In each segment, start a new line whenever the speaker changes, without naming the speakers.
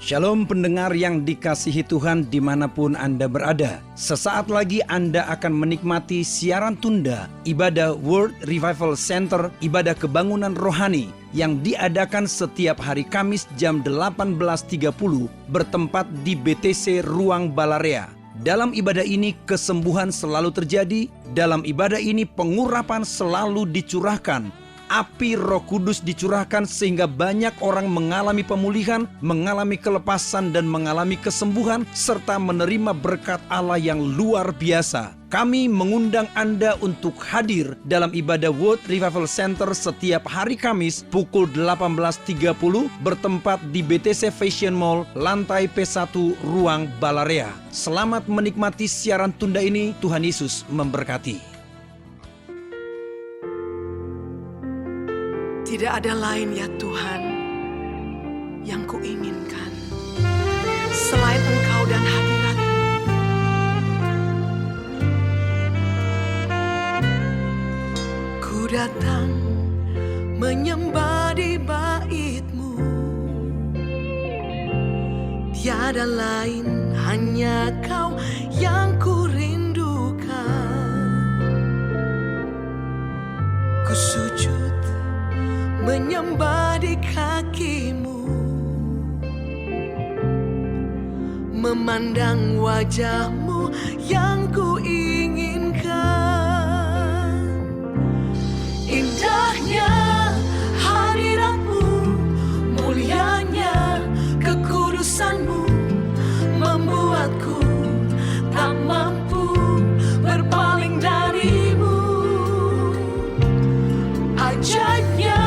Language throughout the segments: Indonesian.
Shalom pendengar yang dikasihi Tuhan dimanapun Anda berada. Sesaat lagi Anda akan menikmati siaran tunda ibadah World Revival Center, ibadah kebangunan rohani yang diadakan setiap hari Kamis jam 18.30 bertempat di BTC Ruang Balarea. Dalam ibadah ini kesembuhan selalu terjadi, dalam ibadah ini pengurapan selalu dicurahkan. Api Roh Kudus dicurahkan sehingga banyak orang mengalami pemulihan, mengalami kelepasan dan mengalami kesembuhan serta menerima berkat Allah yang luar biasa. Kami mengundang Anda untuk hadir dalam ibadah World Revival Center setiap hari Kamis pukul 18.30 bertempat di BTC Fashion Mall, lantai P1 Ruang Balarea. Selamat menikmati siaran tunda ini. Tuhan Yesus memberkati.
Tidak ada lain ya Tuhan yang kuinginkan selain Engkau dan hadirat-Mu. Ku datang menyembah di bait-Mu. Tiada lain, hanya Kau yang ku rindukan. Ku sujud menyembah di kaki-Mu, memandang wajah-Mu yang ku inginkan. Indahnya hadirat-Mu, mulianya kekudusan-Mu, membuatku tak mampu berpaling dari-Mu. Ajaibnya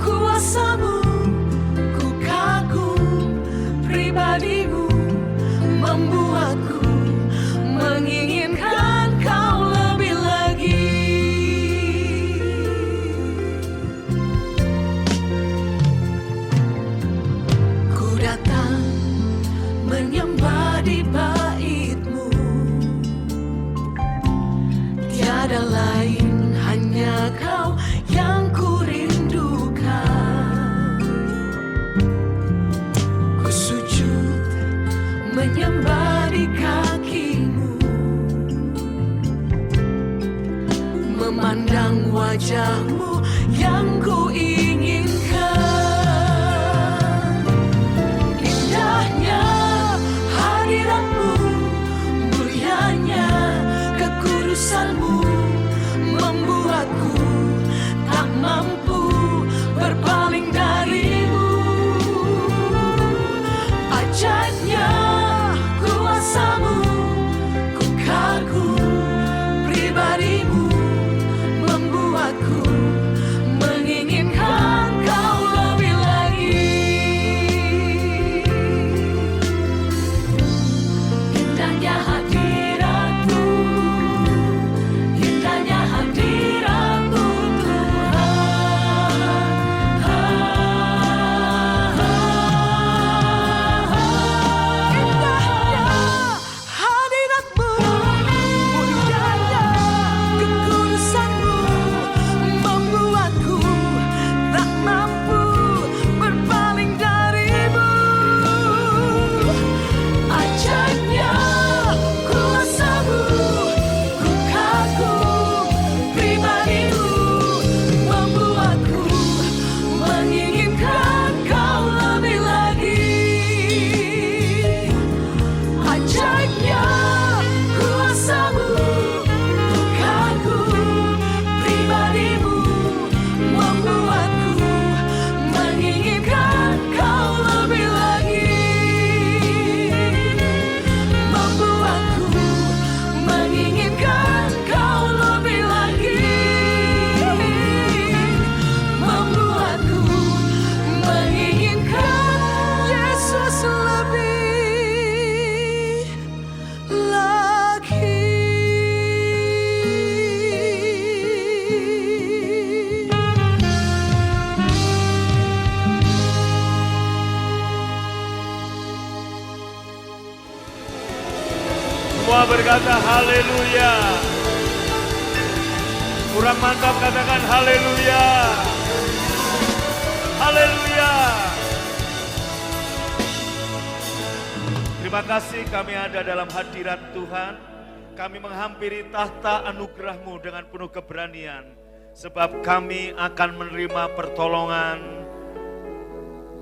kuasa-Mu, ku kagum pribadi-Mu, membuatku menginginkan Kau lebih lagi. Ku datang menyembah di bait-Mu. Tiada lain, hanya Kau yang ku rindukan. Ku sujud menyembah di kaki-Mu, memandang wajah-Mu yang ku inginkan. Indahnya hadirat-Mu, mulianya kekudusan-Mu, membuatku tak mampu berpaling dari-Mu. Ajaibnya kuasa-Mu, ku kagum pribadi-Mu, membuatku menginginkan Kau lebih lagi. Indahnya hadirat-Mu, indahnya hadirat-Mu
Semua berkata haleluya. Kurang mantap katakan haleluya. Haleluya. Terima kasih kami ada dalam hadirat Tuhan. Kami menghampiri tahta anugerah-Mu dengan penuh keberanian. Sebab kami akan menerima pertolongan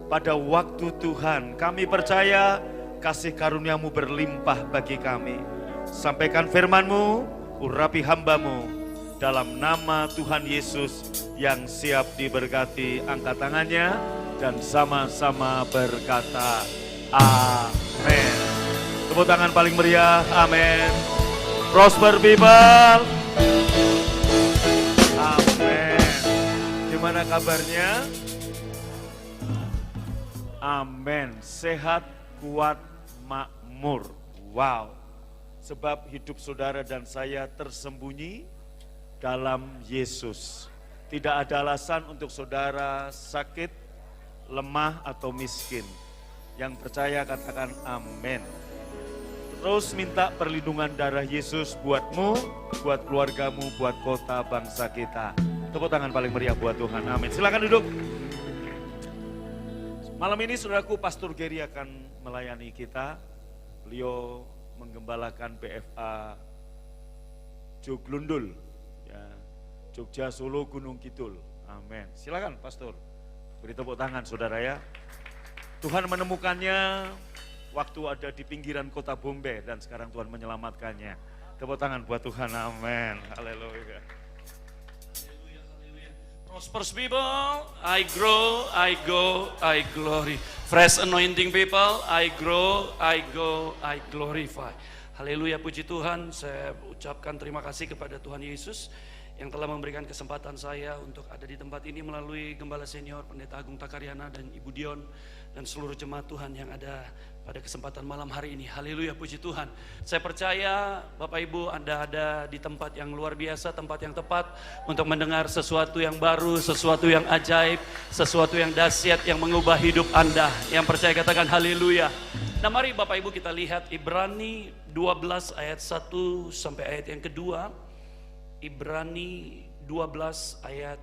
pada waktu Tuhan. Kami percaya kasih karunia-Mu berlimpah bagi kami. Sampaikan firman-Mu, urapi hamba-Mu. Dalam nama Tuhan Yesus yang siap diberkati, angkat tangannya dan sama-sama berkata, amin. Tepuk tangan paling meriah, amin. Prosper people, amin. Gimana kabarnya? Amin. Sehat, kuat, makmur. Wow. Sebab hidup saudara dan saya tersembunyi dalam Yesus. Tidak ada alasan untuk saudara sakit, lemah atau miskin. Yang percaya katakan amin. Terus minta perlindungan darah Yesus buatmu, buat keluargamu, buat kota bangsa kita. Tepuk tangan paling meriah buat Tuhan, amin. Silakan duduk. Malam ini saudaraku, Pastor Gary akan melayani kita. Beliau menggembalakan PFA Joglundul, ya, Jogja Solo Gunung Kidul. Amin. Silakan Pastor. Beri tepuk tangan saudara ya. Tuhan menemukannya waktu ada di pinggiran kota Bombay dan sekarang Tuhan menyelamatkannya. Tepuk tangan buat Tuhan. Amin. Haleluya.
Prosperous people, I grow, I go, I glory. Fresh anointing people, I grow, I go, I glorify. Haleluya, puji Tuhan. Saya ucapkan terima kasih kepada Tuhan Yesus yang telah memberikan kesempatan saya untuk ada di tempat ini melalui Gembala Senior Pendeta Agung Takaryana dan Ibu Dion dan seluruh jemaat Tuhan yang ada pada kesempatan malam hari ini. Haleluya, puji Tuhan. Saya percaya Bapak Ibu Anda ada di tempat yang luar biasa, tempat yang tepat untuk mendengar sesuatu yang baru, sesuatu yang ajaib, sesuatu yang dahsyat yang mengubah hidup Anda. Yang percaya katakan haleluya. Nah mari Bapak Ibu kita lihat Ibrani 12 ayat 1 sampai ayat yang kedua. Ibrani 12 ayat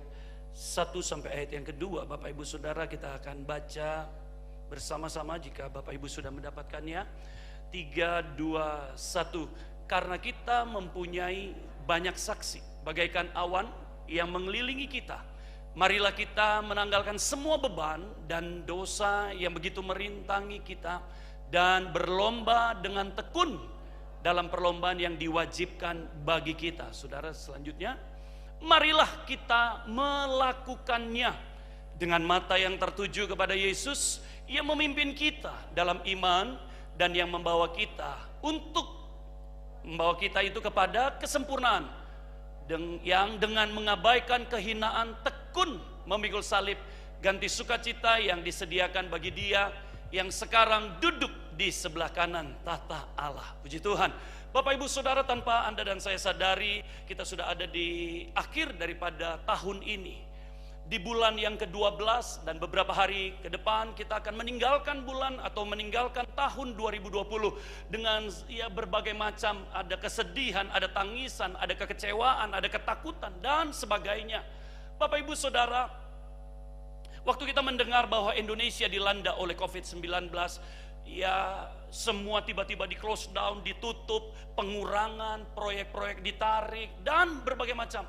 1 sampai ayat yang kedua. Bapak Ibu Saudara, kita akan baca bersama-sama jika Bapak Ibu sudah mendapatkannya. 3, 2, 1. Karena kita mempunyai banyak saksi bagaikan awan yang mengelilingi kita, marilah kita menanggalkan semua beban dan dosa yang begitu merintangi kita dan berlomba dengan tekun dalam perlombaan yang diwajibkan bagi kita. Saudara, selanjutnya, marilah kita melakukannya dengan mata yang tertuju kepada Yesus yang memimpin kita dalam iman dan yang membawa kita itu kepada kesempurnaan, yang dengan mengabaikan kehinaan tekun memikul salib, ganti sukacita yang disediakan bagi Dia yang sekarang duduk di sebelah kanan tahta Allah. Puji Tuhan. Bapak Ibu Saudara, tanpa Anda dan saya sadari, kita sudah ada di akhir daripada tahun ini. Di bulan yang ke-12 dan beberapa hari ke depan kita akan meninggalkan bulan atau meninggalkan tahun 2020 dengan ya berbagai macam, ada kesedihan, ada tangisan, ada kekecewaan, ada ketakutan dan sebagainya. Bapak Ibu Saudara, waktu kita mendengar bahwa Indonesia dilanda oleh COVID-19, ya semua tiba-tiba di close down, ditutup, pengurangan, proyek-proyek ditarik dan berbagai macam.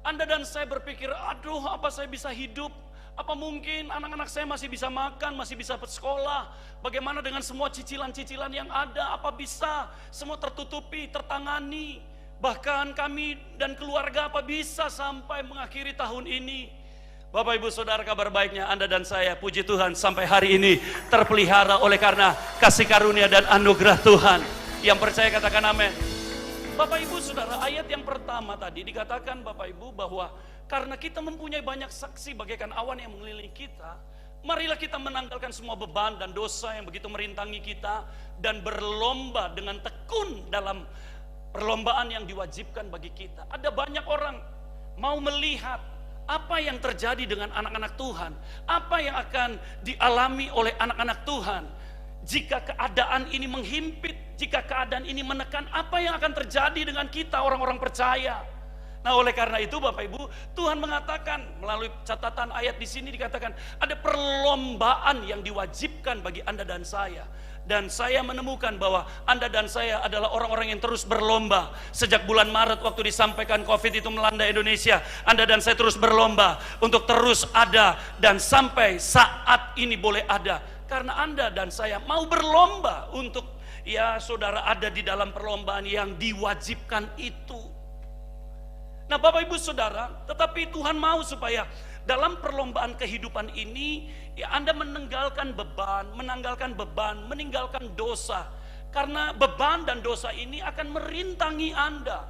Anda dan saya berpikir, aduh apa saya bisa hidup? Apa mungkin anak-anak saya masih bisa makan, masih bisa bersekolah? Bagaimana dengan semua cicilan-cicilan yang ada? Apa bisa semua tertutupi, tertangani? Bahkan kami dan keluarga apa bisa sampai mengakhiri tahun ini? Bapak Ibu Saudara, kabar baiknya Anda dan saya, puji Tuhan, sampai hari ini terpelihara oleh karena kasih karunia dan anugerah Tuhan. Yang percaya katakan amin. Bapak Ibu Saudara, ayat yang pertama tadi dikatakan Bapak Ibu bahwa karena kita mempunyai banyak saksi bagaikan awan yang mengelilingi kita, marilah kita menanggalkan semua beban dan dosa yang begitu merintangi kita dan berlomba dengan tekun dalam perlombaan yang diwajibkan bagi kita. Ada banyak orang mau melihat apa yang terjadi dengan anak-anak Tuhan, apa yang akan dialami oleh anak-anak Tuhan. Jika keadaan ini menghimpit, jika keadaan ini menekan, apa yang akan terjadi dengan kita orang-orang percaya? Nah, oleh karena itu Bapak Ibu, Tuhan mengatakan melalui catatan ayat di sini dikatakan ada perlombaan yang diwajibkan bagi Anda dan saya. Dan saya menemukan bahwa Anda dan saya adalah orang-orang yang terus berlomba. Sejak bulan Maret waktu disampaikan COVID itu melanda Indonesia, Anda dan saya terus berlomba untuk terus ada dan sampai saat ini boleh ada. Karena Anda dan saya mau berlomba untuk ya saudara ada di dalam perlombaan yang diwajibkan itu. Nah Bapak Ibu Saudara, tetapi Tuhan mau supaya dalam perlombaan kehidupan ini ya Anda menanggalkan beban, meninggalkan dosa. Karena beban dan dosa ini akan merintangi Anda.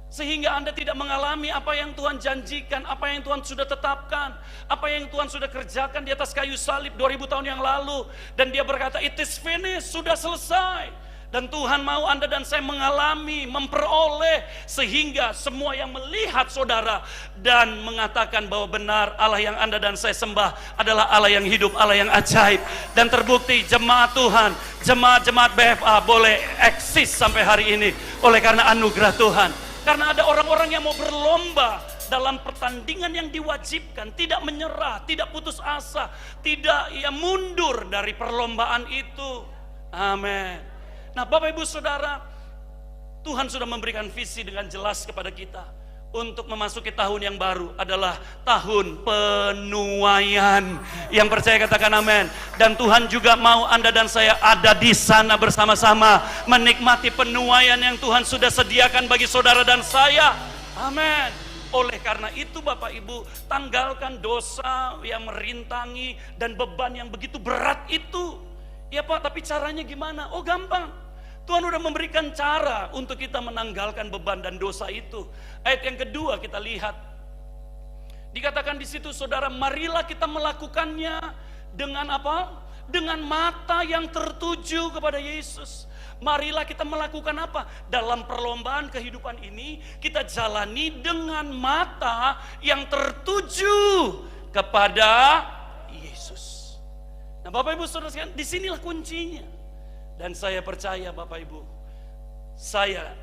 Sehingga Anda tidak mengalami apa yang Tuhan janjikan, apa yang Tuhan sudah tetapkan, apa yang Tuhan sudah kerjakan di atas kayu salib 2000 tahun yang lalu. Dan dia berkata, it is finished, sudah selesai. Dan Tuhan mau Anda dan saya mengalami, memperoleh, sehingga semua yang melihat saudara dan mengatakan bahwa benar Allah yang Anda dan saya sembah adalah Allah yang hidup, Allah yang ajaib. Dan terbukti jemaat Tuhan, jemaat BFA boleh eksis sampai hari ini oleh karena anugerah Tuhan. Karena ada orang-orang yang mau berlomba dalam pertandingan yang diwajibkan, tidak menyerah, tidak putus asa, tidak mundur dari perlombaan itu. Amin. Nah Bapak Ibu Saudara, Tuhan sudah memberikan visi dengan jelas kepada kita untuk memasuki tahun yang baru adalah tahun penuaian. Yang percaya katakan amin. Dan Tuhan juga mau Anda dan saya ada di sana bersama-sama menikmati penuaian yang Tuhan sudah sediakan bagi saudara dan saya. Amin. Oleh karena itu Bapak Ibu, tanggalkan dosa yang merintangi dan beban yang begitu berat itu. Ya Pak, tapi caranya gimana? Oh gampang. Tuhan udah memberikan cara untuk kita menanggalkan beban dan dosa itu. Ayat yang kedua kita lihat. Dikatakan di situ saudara, marilah kita melakukannya dengan apa? Dengan mata yang tertuju kepada Yesus. Marilah kita melakukan apa? Dalam perlombaan kehidupan ini kita jalani dengan mata yang tertuju kepada Yesus. Nah Bapak Ibu Saudara sekalian, disinilah kuncinya. Dan saya percaya Bapak Ibu,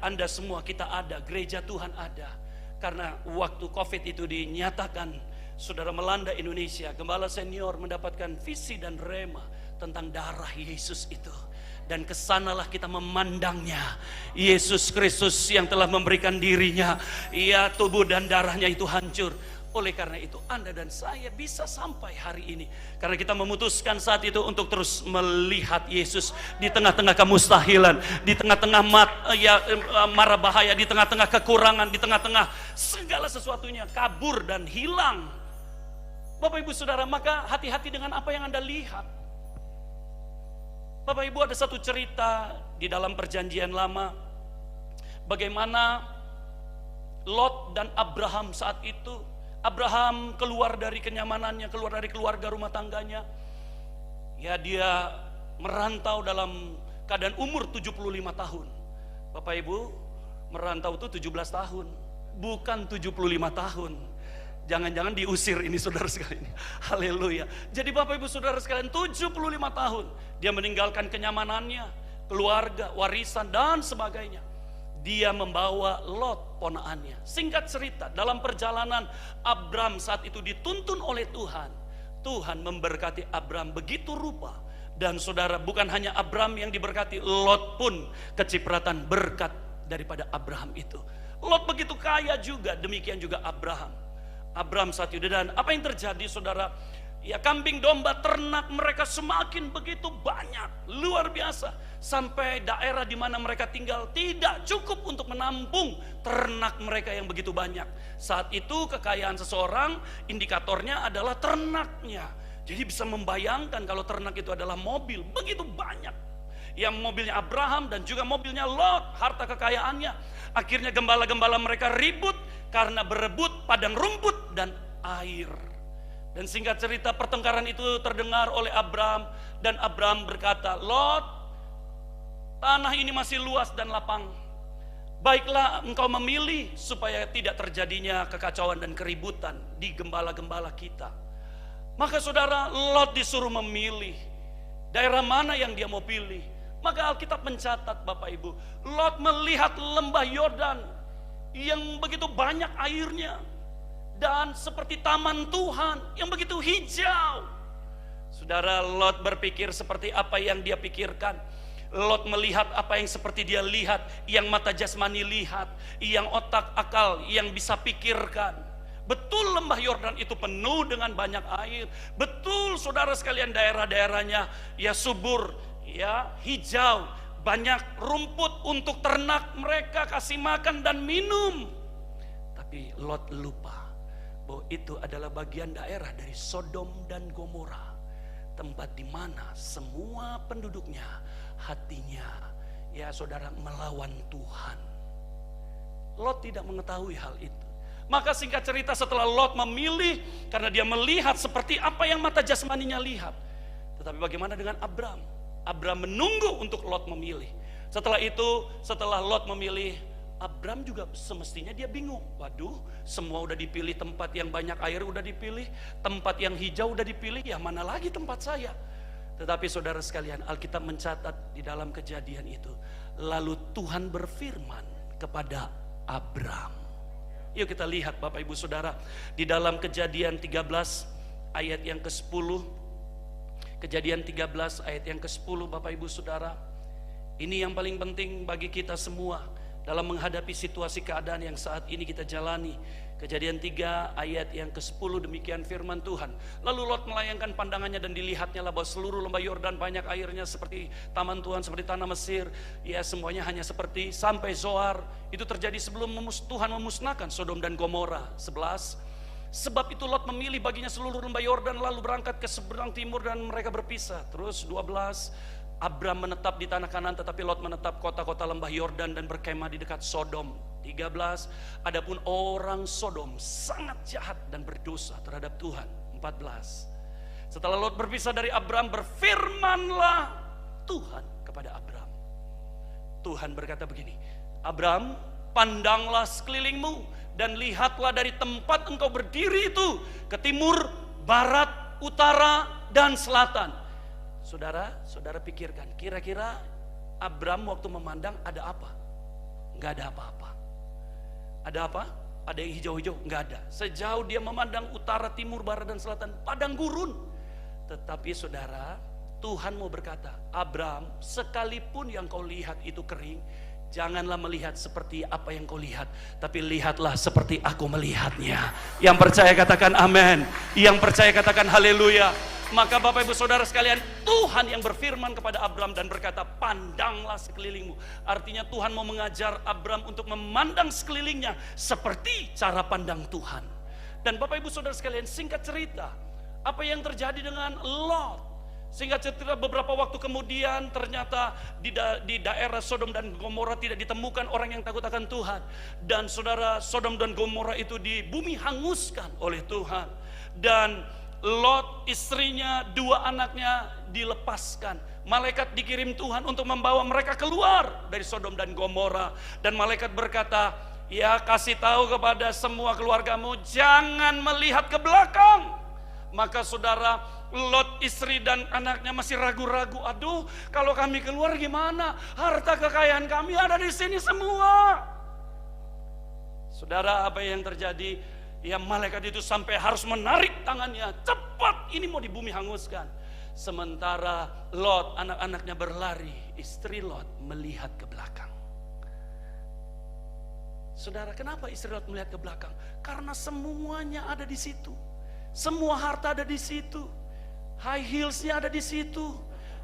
Anda semua kita ada, gereja Tuhan ada. Karena waktu COVID itu dinyatakan, saudara melanda Indonesia, gembala senior mendapatkan visi dan rema tentang darah Yesus itu. Dan kesanalah kita memandangnya, Yesus Kristus yang telah memberikan dirinya, ya tubuh dan darahnya itu hancur. Oleh karena itu Anda dan saya bisa sampai hari ini karena kita memutuskan saat itu untuk terus melihat Yesus di tengah-tengah kemustahilan, di tengah-tengah mara bahaya, di tengah-tengah kekurangan, di tengah-tengah segala sesuatunya kabur dan hilang. Bapak Ibu Saudara, maka hati-hati dengan apa yang Anda lihat. Bapak Ibu, ada satu cerita di dalam perjanjian lama bagaimana Lot dan Abraham saat itu. Abraham keluar dari kenyamanannya, keluar dari keluarga rumah tangganya. Ya dia merantau dalam keadaan umur 75 tahun. Bapak Ibu, merantau itu 17 tahun, bukan 75 tahun. Jangan-jangan diusir ini saudara sekalian. Haleluya. Jadi Bapak Ibu Saudara sekalian, 75 tahun dia meninggalkan kenyamanannya, keluarga, warisan dan sebagainya. Dia membawa Lot ponaannya. Singkat cerita, dalam perjalanan Abram saat itu dituntun oleh Tuhan. Tuhan memberkati Abram begitu rupa. Dan saudara, bukan hanya Abram yang diberkati, Lot pun kecipratan berkat daripada Abraham itu. Lot begitu kaya juga, demikian juga Abraham. Abram saat itu, dan apa yang terjadi saudara? Ya kambing domba ternak mereka semakin begitu banyak, luar biasa. Sampai daerah di mana mereka tinggal tidak cukup untuk menampung ternak mereka yang begitu banyak. Saat itu kekayaan seseorang indikatornya adalah ternaknya. Jadi bisa membayangkan kalau ternak itu adalah mobil, begitu banyak. Yang mobilnya Abraham dan juga mobilnya Lot, harta kekayaannya. Akhirnya gembala-gembala mereka ribut karena berebut padang rumput dan air. Dan singkat cerita, pertengkaran itu terdengar oleh Abram. Dan Abram berkata, Lot, tanah ini masih luas dan lapang. Baiklah engkau memilih supaya tidak terjadinya kekacauan dan keributan di gembala-gembala kita. Maka saudara, Lot disuruh memilih daerah mana yang dia mau pilih. Maka Alkitab mencatat Bapak Ibu, Lot melihat lembah Yordan yang begitu banyak airnya, dan seperti taman Tuhan yang begitu hijau. Saudara, Lot berpikir seperti apa yang dia pikirkan. Lot melihat apa yang seperti dia lihat, yang mata jasmani lihat, yang otak akal yang bisa pikirkan. Betul lembah Yordan itu penuh dengan banyak air. Betul saudara sekalian, daerah-daerahnya ya subur, ya hijau, banyak rumput untuk ternak mereka kasih makan dan minum. Tapi Lot lupa bahwa itu adalah bagian daerah dari Sodom dan Gomora, tempat di mana semua penduduknya hatinya ya saudara melawan Tuhan. Lot tidak mengetahui hal itu. Maka singkat cerita, setelah Lot memilih karena dia melihat seperti apa yang mata jasmaninya lihat. Tetapi bagaimana dengan Abram? Abram menunggu untuk Lot memilih. Setelah itu, setelah Lot memilih, Abram juga semestinya dia bingung. Waduh, semua udah dipilih, tempat yang banyak air udah dipilih, tempat yang hijau udah dipilih, ya mana lagi tempat saya? Tetapi saudara sekalian, Alkitab mencatat di dalam Kejadian itu, lalu Tuhan berfirman kepada Abram. Yuk kita lihat Bapak Ibu Saudara, di dalam Kejadian 13 ayat yang ke-10. Kejadian 13 ayat yang ke-10 Bapak Ibu Saudara. Ini yang paling penting bagi kita semua dalam menghadapi situasi keadaan yang saat ini kita jalani. Kejadian 3 ayat yang ke-10, demikian firman Tuhan. Lalu Lot melayangkan pandangannya dan dilihatnya lah bahwa seluruh lembah Yordan banyak airnya seperti taman Tuhan, seperti tanah Mesir. Ya semuanya hanya seperti sampai Zoar. Itu terjadi sebelum Tuhan memusnahkan Sodom dan Gomora. 11. Sebab itu Lot memilih baginya seluruh lembah Yordan lalu berangkat ke seberang timur dan mereka berpisah. Terus 12. Abram menetap di tanah Kanaan, tetapi Lot menetap kota-kota lembah Yordan dan berkemah di dekat Sodom. 13. Adapun orang Sodom sangat jahat dan berdosa terhadap Tuhan. 14. Setelah Lot berpisah dari Abram, berfirmanlah Tuhan kepada Abram. Tuhan berkata begini, Abram, pandanglah sekelilingmu dan lihatlah dari tempat engkau berdiri itu ke timur, barat, utara, dan selatan. Saudara pikirkan, kira-kira Abram waktu memandang ada apa? Enggak ada apa-apa. Ada apa? Ada yang hijau-hijau? Enggak ada. Sejauh dia memandang utara, timur, barat, dan selatan, padang gurun. Tetapi saudara, Tuhan mau berkata, Abram, sekalipun yang kau lihat itu kering, janganlah melihat seperti apa yang kau lihat, tapi lihatlah seperti aku melihatnya. Yang percaya katakan amin. Yang percaya katakan haleluya. Maka Bapak Ibu Saudara sekalian, Tuhan yang berfirman kepada Abram dan berkata, pandanglah sekelilingmu. Artinya Tuhan mau mengajar Abram untuk memandang sekelilingnya seperti cara pandang Tuhan. Dan Bapak Ibu Saudara sekalian, singkat cerita, apa yang terjadi dengan Lot? Singkat cerita, beberapa waktu kemudian ternyata di daerah Sodom dan Gomora tidak ditemukan orang yang takut akan Tuhan. Dan saudara, Sodom dan Gomora itu di bumi hanguskan oleh Tuhan. Dan Lot, istrinya, 2 anaknya dilepaskan. Malaikat dikirim Tuhan untuk membawa mereka keluar dari Sodom dan Gomora. Dan malaikat berkata, ya kasih tahu kepada semua keluargamu, jangan melihat ke belakang. Maka saudara, Lot istri dan anaknya masih ragu-ragu. Aduh, kalau kami keluar gimana? Harta kekayaan kami ada di sini semua. Saudara, apa yang terjadi? Ya malaikat itu sampai harus menarik tangannya. Cepat, ini mau di bumi hanguskan. Sementara Lot, anak-anaknya berlari. Istri Lot melihat ke belakang. Saudara, kenapa istri Lot melihat ke belakang? Karena semuanya ada di situ. Semua harta ada di situ. High heelsnya ada di situ.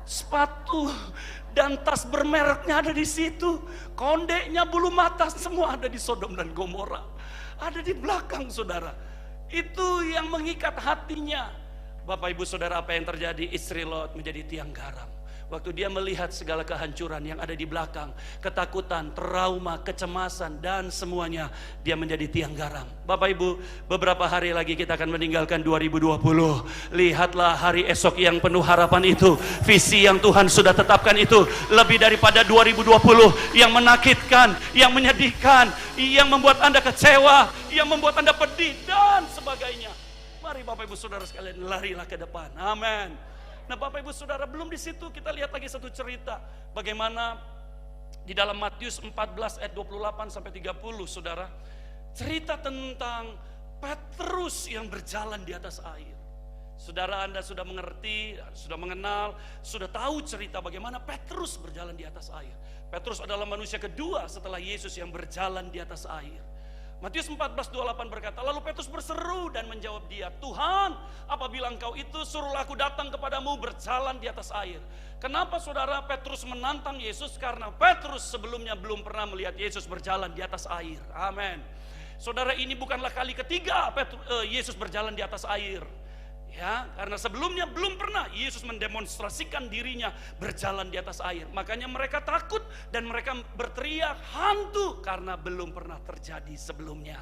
Sepatu dan tas bermereknya ada di situ. Kondeknya, bulu mata, semua ada di Sodom dan Gomora. Ada di belakang saudara. Itu yang mengikat hatinya. Bapak Ibu Saudara, apa yang terjadi? Istri Lot menjadi tiang garam. Waktu dia melihat segala kehancuran yang ada di belakang, ketakutan, trauma, kecemasan, dan semuanya, dia menjadi tiang garam. Bapak Ibu, beberapa hari lagi kita akan meninggalkan 2020. Lihatlah hari esok yang penuh harapan itu. Visi yang Tuhan sudah tetapkan itu lebih daripada 2020 yang menakitkan, yang menyedihkan, yang membuat Anda kecewa, yang membuat Anda pedih, dan sebagainya. Mari Bapak Ibu Saudara sekalian, larilah ke depan. Amin. Nah Bapak Ibu Saudara, belum di situ, kita lihat lagi satu cerita bagaimana Di dalam Matius 14 ayat 28 sampai 30, saudara, cerita tentang Petrus yang berjalan di atas air. Saudara, Anda sudah mengerti, sudah mengenal, sudah tahu cerita bagaimana Petrus berjalan di atas air. Petrus adalah manusia kedua setelah Yesus yang berjalan di atas air. Matius 14:28 berkata, lalu Petrus berseru dan menjawab dia, Tuhan, apabila engkau itu, suruhlah aku datang kepadamu berjalan di atas air. Kenapa saudara Petrus menantang Yesus? Karena Petrus sebelumnya belum pernah melihat Yesus berjalan di atas air. Amin. Saudara, ini bukanlah kali ketiga Yesus berjalan di atas air. Ya, karena sebelumnya belum pernah Yesus mendemonstrasikan dirinya berjalan di atas air. Makanya mereka takut dan mereka berteriak hantu karena belum pernah terjadi sebelumnya.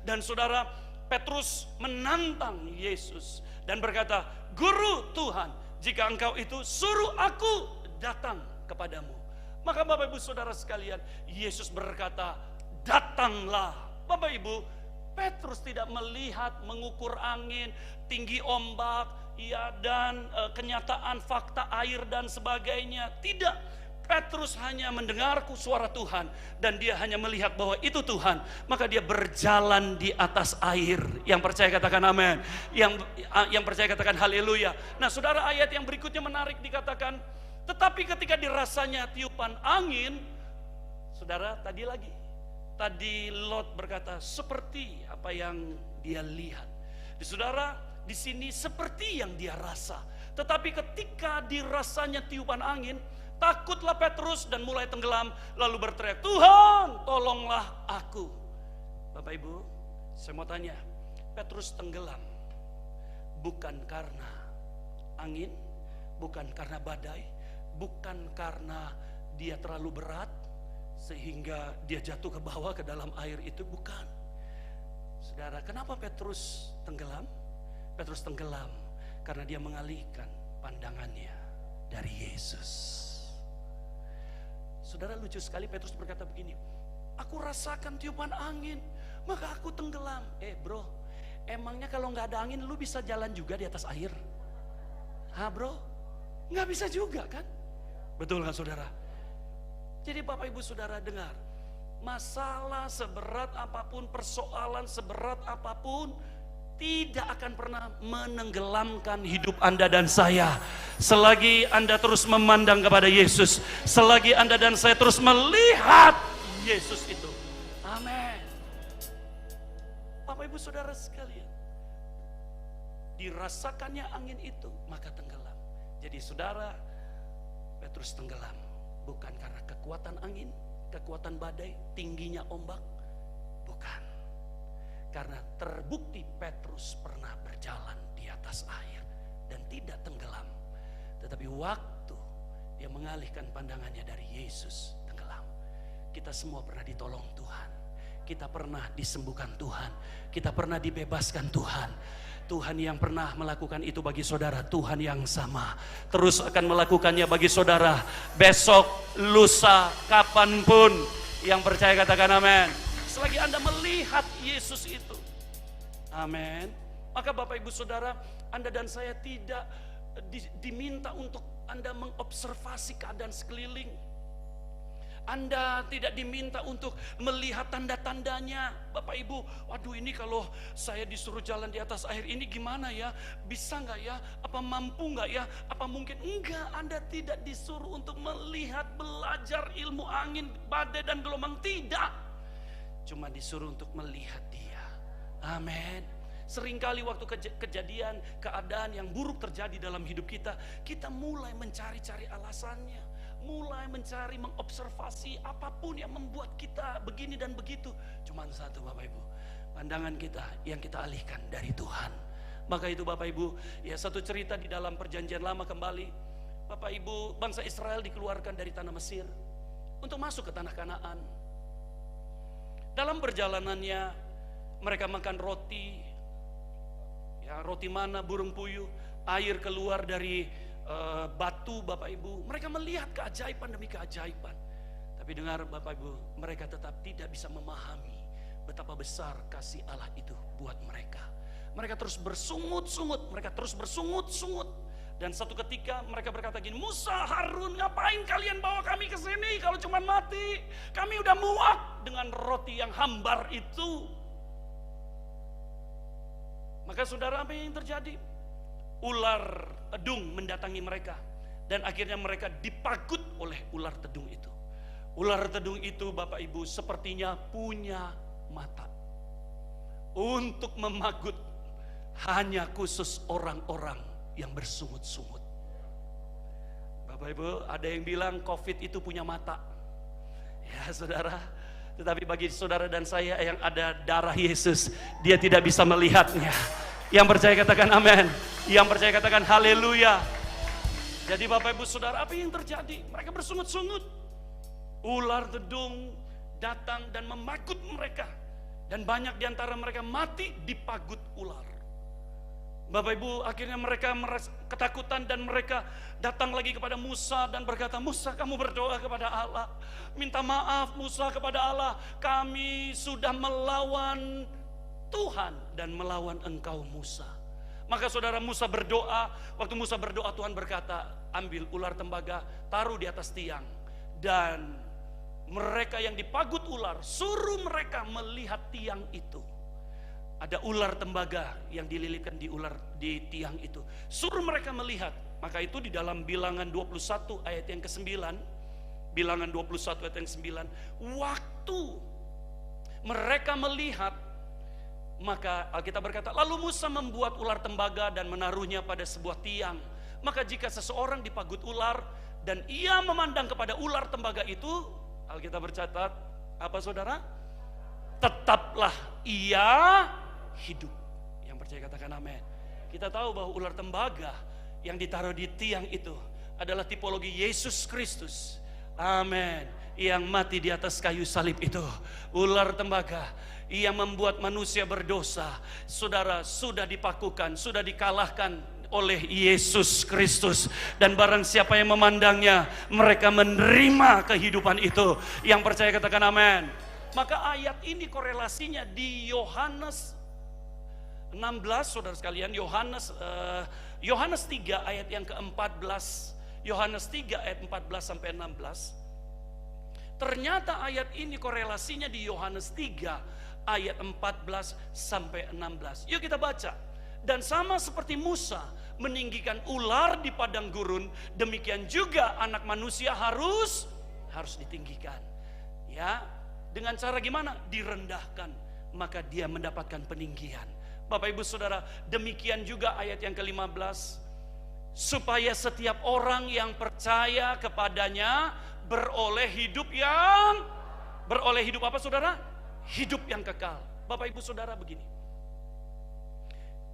Dan saudara, Petrus menantang Yesus dan berkata, Guru Tuhan, jika engkau itu, suruh aku datang kepadamu. Maka Bapak Ibu Saudara sekalian, Yesus berkata, datanglah. Bapak Ibu, Petrus tidak melihat, mengukur angin, tinggi ombak, ya, dan kenyataan fakta air dan sebagainya. Tidak, Petrus hanya mendengar suara Tuhan dan dia hanya melihat bahwa itu Tuhan. Maka dia berjalan di atas air. Yang percaya katakan amin. Yang percaya katakan haleluya. Nah, saudara, ayat yang berikutnya menarik, dikatakan, tetapi ketika dirasanya tiupan angin, saudara, Tadi Lot berkata seperti apa yang dia lihat. Saudara, di sini seperti yang dia rasa. Tetapi ketika dirasanya tiupan angin, takutlah Petrus dan mulai tenggelam, lalu berteriak, Tuhan, tolonglah aku. Bapak Ibu, saya mau tanya, Petrus tenggelam bukan karena angin, bukan karena badai, bukan karena dia terlalu berat sehingga dia jatuh ke bawah ke dalam air itu, bukan. Saudara, kenapa Petrus tenggelam? Petrus tenggelam karena dia mengalihkan pandangannya dari Yesus. Saudara, lucu sekali Petrus berkata begini, aku rasakan tiupan angin, maka aku tenggelam. Bro, emangnya kalau nggak ada angin lu bisa jalan juga di atas air? Bro, nggak bisa juga kan? Betul kan saudara? Jadi Bapak Ibu Saudara dengar, masalah seberat apapun, persoalan seberat apapun, tidak akan pernah menenggelamkan hidup Anda dan saya. Selagi Anda terus memandang kepada Yesus, selagi Anda dan saya terus melihat Yesus itu. Amin. Bapak Ibu Saudara sekalian, dirasakannya angin itu, maka tenggelam. Jadi saudara, Petrus tenggelam bukan karena kekuatan angin, kekuatan badai, tingginya ombak, bukan. Karena terbukti Petrus pernah berjalan di atas air dan tidak tenggelam. Tetapi waktu dia mengalihkan pandangannya dari Yesus, tenggelam. Kita semua pernah ditolong Tuhan, kita pernah disembuhkan Tuhan, kita pernah dibebaskan Tuhan. Tuhan yang pernah melakukan itu bagi saudara, Tuhan yang sama terus akan melakukannya bagi saudara besok, lusa, kapanpun. Yang percaya katakan amin. Selagi Anda melihat Yesus itu, amin, maka Bapak Ibu Saudara, Anda dan saya tidak diminta untuk Anda mengobservasi keadaan sekeliling. Anda tidak diminta untuk melihat tanda-tandanya. Bapak Ibu, waduh, ini kalau saya disuruh jalan di atas air ini gimana ya? Bisa nggak ya? Apa mampu nggak ya? Apa mungkin? Enggak, Anda tidak disuruh untuk melihat, belajar ilmu angin, badai dan gelombang. Tidak. Cuma disuruh untuk melihat Dia. Amin. Seringkali waktu kejadian, keadaan yang buruk terjadi dalam hidup kita, kita mulai mencari-cari alasannya. Mulai mencari, mengobservasi apapun yang membuat kita begini dan begitu. Cuman satu Bapak Ibu, pandangan kita yang kita alihkan dari Tuhan. Maka itu Bapak Ibu, ya, satu cerita di dalam perjanjian lama kembali. Bapak Ibu, bangsa Israel dikeluarkan dari tanah Mesir untuk masuk ke tanah Kanaan. Dalam perjalanannya mereka makan roti, ya, roti mana, burung puyuh, air keluar dari batu. Bapak Ibu, mereka melihat keajaiban demi keajaiban. Tapi dengar Bapak Ibu, mereka tetap tidak bisa memahami betapa besar kasih Allah itu buat mereka. Mereka terus bersungut-sungut, mereka terus bersungut-sungut. Dan satu ketika mereka berkata gini, Musa, Harun, ngapain kalian bawa kami ke sini kalau cuma mati? Kami udah muak dengan roti yang hambar itu. Maka saudara, apa yang terjadi? Ular tedung mendatangi mereka. Dan akhirnya mereka dipagut oleh ular tedung itu. Ular tedung itu, Bapak Ibu, sepertinya punya mata. Untuk memagut hanya khusus orang-orang yang bersungut-sungut. Bapak Ibu, ada yang bilang COVID itu punya mata. Ya saudara, tetapi bagi saudara dan saya yang ada darah Yesus, dia tidak bisa melihatnya. Yang percaya katakan amin. Yang percaya katakan haleluya. Jadi Bapak Ibu saudara, apa yang terjadi? Mereka bersungut-sungut. Ular tedung datang dan memagut mereka. Dan banyak di antara mereka mati dipagut ular. Bapak Ibu, akhirnya mereka merasa ketakutan dan mereka datang lagi kepada Musa dan berkata, Musa, kamu berdoa kepada Allah. Minta maaf Musa kepada Allah, kami sudah melawan Tuhan dan melawan engkau Musa. Maka saudara Musa berdoa, waktu Musa berdoa Tuhan berkata, ambil ular tembaga, taruh di atas tiang. Dan mereka yang dipagut ular, suruh mereka melihat tiang itu. Ada ular tembaga yang dililitkan di tiang itu. Suruh mereka melihat. Maka itu di dalam Bilangan 21 ayat yang ke-9. Bilangan 21 ayat yang ke-9. Waktu mereka melihat, maka Alkitab berkata, lalu Musa membuat ular tembaga dan menaruhnya pada sebuah tiang. Maka jika seseorang dipagut ular dan ia memandang kepada ular tembaga itu, Alkitab bercatat, apa saudara? Tetaplah ia hidup. Yang percaya katakan amin. Kita tahu bahwa ular tembaga yang ditaruh di tiang itu adalah tipologi Yesus Kristus. Amin. Yang mati di atas kayu salib itu. Ular tembaga yang membuat manusia berdosa, saudara, sudah dipakukan, sudah dikalahkan oleh Yesus Kristus. Dan barang siapa yang memandangnya, mereka menerima kehidupan itu. Yang percaya katakan amin. Maka ayat ini korelasinya di Yohanes 16, saudara sekalian, Yohanes 3 ayat yang ke-14, Yohanes 3 ayat 14 sampai 16. Ternyata ayat ini korelasinya di Yohanes 3 ayat 14 sampai 16. Yuk kita baca. Dan sama seperti Musa meninggikan ular di padang gurun, demikian juga anak manusia harus ditinggikan. Ya, dengan cara gimana? Direndahkan, maka dia mendapatkan peninggian. Bapak Ibu Saudara, demikian juga ayat yang ke-15, supaya setiap orang yang percaya kepadanya beroleh hidup apa saudara? Hidup yang kekal. Bapak Ibu Saudara, begini,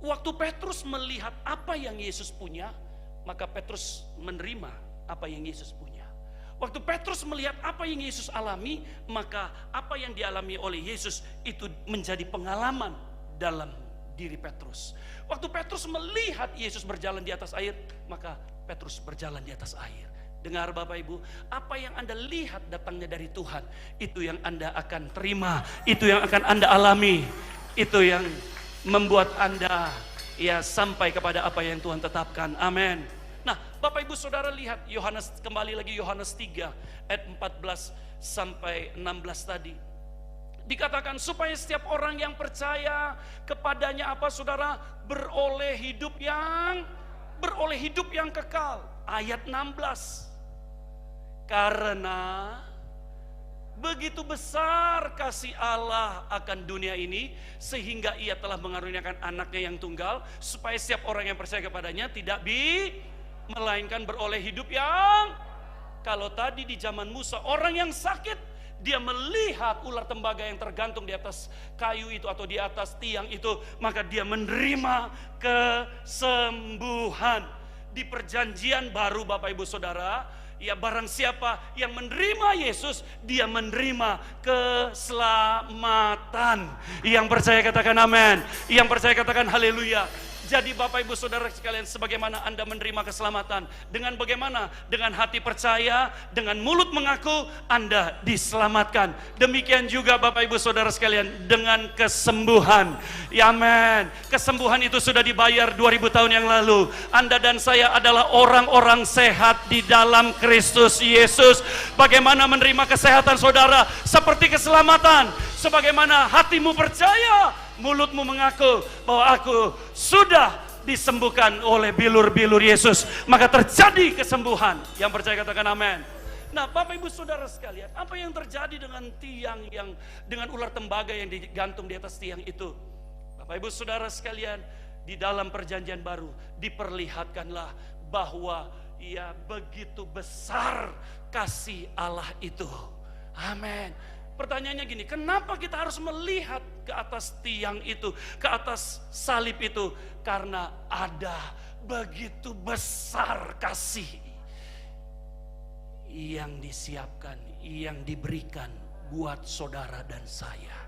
waktu Petrus melihat apa yang Yesus punya, maka Petrus menerima apa yang Yesus punya. Waktu Petrus melihat apa yang Yesus alami, maka apa yang dialami oleh Yesus itu menjadi pengalaman dalam diri Petrus. Waktu Petrus melihat Yesus berjalan di atas air, maka Petrus berjalan di atas air. Dengar Bapak Ibu, apa yang Anda lihat datangnya dari Tuhan, itu yang Anda akan terima, itu yang akan Anda alami, itu yang membuat Anda sampai kepada apa yang Tuhan tetapkan. Amin. Nah, Bapak Ibu Saudara lihat Yohanes, kembali lagi Yohanes 3 ayat 14 sampai 16 tadi. Dikatakan supaya setiap orang yang percaya kepadanya apa saudara? Beroleh hidup yang kekal. Ayat 16. Karena begitu besar kasih Allah akan dunia ini, sehingga ia telah mengaruniakan anaknya yang tunggal, supaya setiap orang yang percaya kepadanya tidak melainkan beroleh hidup yang. Kalau tadi di zaman Musa orang yang sakit, dia melihat ular tembaga yang tergantung di atas kayu itu atau di atas tiang itu, maka dia menerima kesembuhan. Di perjanjian baru Bapak Ibu Saudara, ya barang siapa yang menerima Yesus, dia menerima keselamatan. Yang percaya katakan amin. Yang percaya katakan haleluya. Jadi Bapak Ibu Saudara sekalian, sebagaimana Anda menerima keselamatan, dengan bagaimana? Dengan hati percaya, dengan mulut mengaku Anda diselamatkan. Demikian juga Bapak Ibu Saudara sekalian dengan kesembuhan. Ya amin. Kesembuhan itu sudah dibayar 2000 tahun yang lalu. Anda dan saya adalah orang-orang sehat di dalam Kristus Yesus. Bagaimana menerima kesehatan saudara? Seperti keselamatan. Sebagaimana hatimu percaya, mulutmu mengaku bahwa aku sudah disembuhkan oleh bilur-bilur Yesus, maka terjadi kesembuhan. Yang percaya katakan amin. Nah, Bapak Ibu Saudara sekalian, apa yang terjadi dengan tiang yang dengan ular tembaga yang digantung di atas tiang itu? Bapak Ibu Saudara sekalian, di dalam perjanjian baru diperlihatkanlah bahwa ya begitu besar kasih Allah itu. Amin. Pertanyaannya gini, kenapa kita harus melihat ke atas tiang itu, ke atas salib itu? Karena ada begitu besar kasih yang disiapkan, yang diberikan buat saudara dan saya.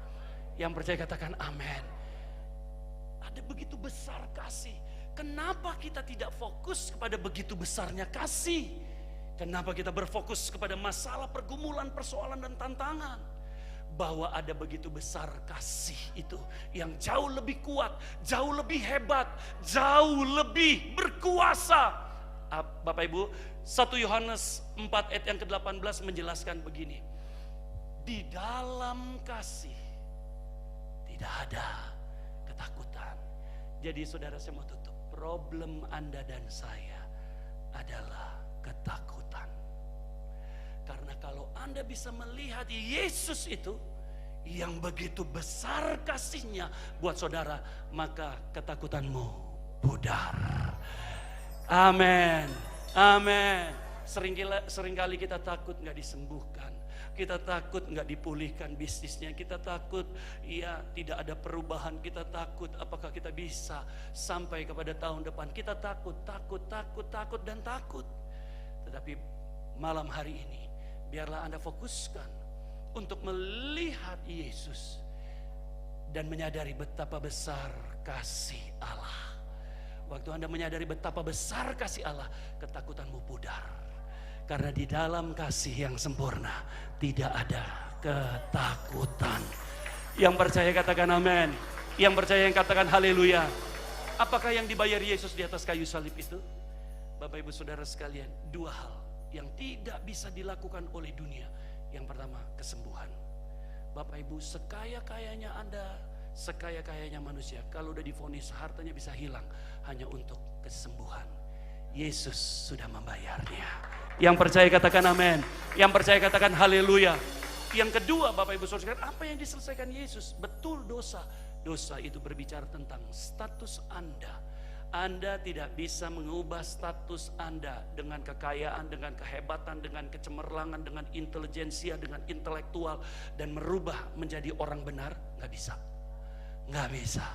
Yang percaya katakan amin. Ada begitu besar kasih. Kenapa kita tidak fokus kepada begitu besarnya kasih? Kenapa kita berfokus kepada masalah, pergumulan, persoalan, dan tantangan? Bahwa ada begitu besar kasih itu yang jauh lebih kuat, jauh lebih hebat, jauh lebih berkuasa. Bapak Ibu, 1 Yohanes 4 ayat yang ke-18 menjelaskan begini. Di dalam kasih tidak ada ketakutan. Jadi saudara, saya mau tutup. Problem Anda dan saya adalah ketakutan. Karena kalau Anda bisa melihat Yesus itu yang begitu besar kasihnya buat saudara, maka ketakutanmu pudar. Amin. Amin. Seringkali kita takut nggak disembuhkan. Kita takut nggak dipulihkan bisnisnya. Kita takut ya tidak ada perubahan. Kita takut apakah kita bisa sampai kepada tahun depan. Kita takut. Tetapi malam hari ini biarlah Anda fokuskan untuk melihat Yesus dan menyadari betapa besar kasih Allah. Waktu Anda menyadari betapa besar kasih Allah, ketakutanmu pudar. Karena di dalam kasih yang sempurna tidak ada ketakutan. Yang percaya katakan amin. Yang percaya yang katakan haleluya. Apakah yang dibayar Yesus di atas kayu salib itu? Bapak Ibu Saudara sekalian, dua hal yang tidak bisa dilakukan oleh dunia. Yang pertama, kesembuhan. Bapak Ibu, sekaya-kayanya Anda, sekaya-kayanya manusia, kalau udah divonis hartanya bisa hilang hanya untuk kesembuhan. Yesus sudah membayarnya. Yang percaya katakan amin. Yang percaya katakan haleluya. Yang kedua, Bapak Ibu Saudara, apa yang diselesaikan Yesus? Betul dosa. Dosa itu berbicara tentang status Anda. Anda tidak bisa mengubah status Anda dengan kekayaan, dengan kehebatan, dengan kecemerlangan, dengan intelijensia, dengan intelektual, dan merubah menjadi orang benar. Nggak bisa. Nggak bisa.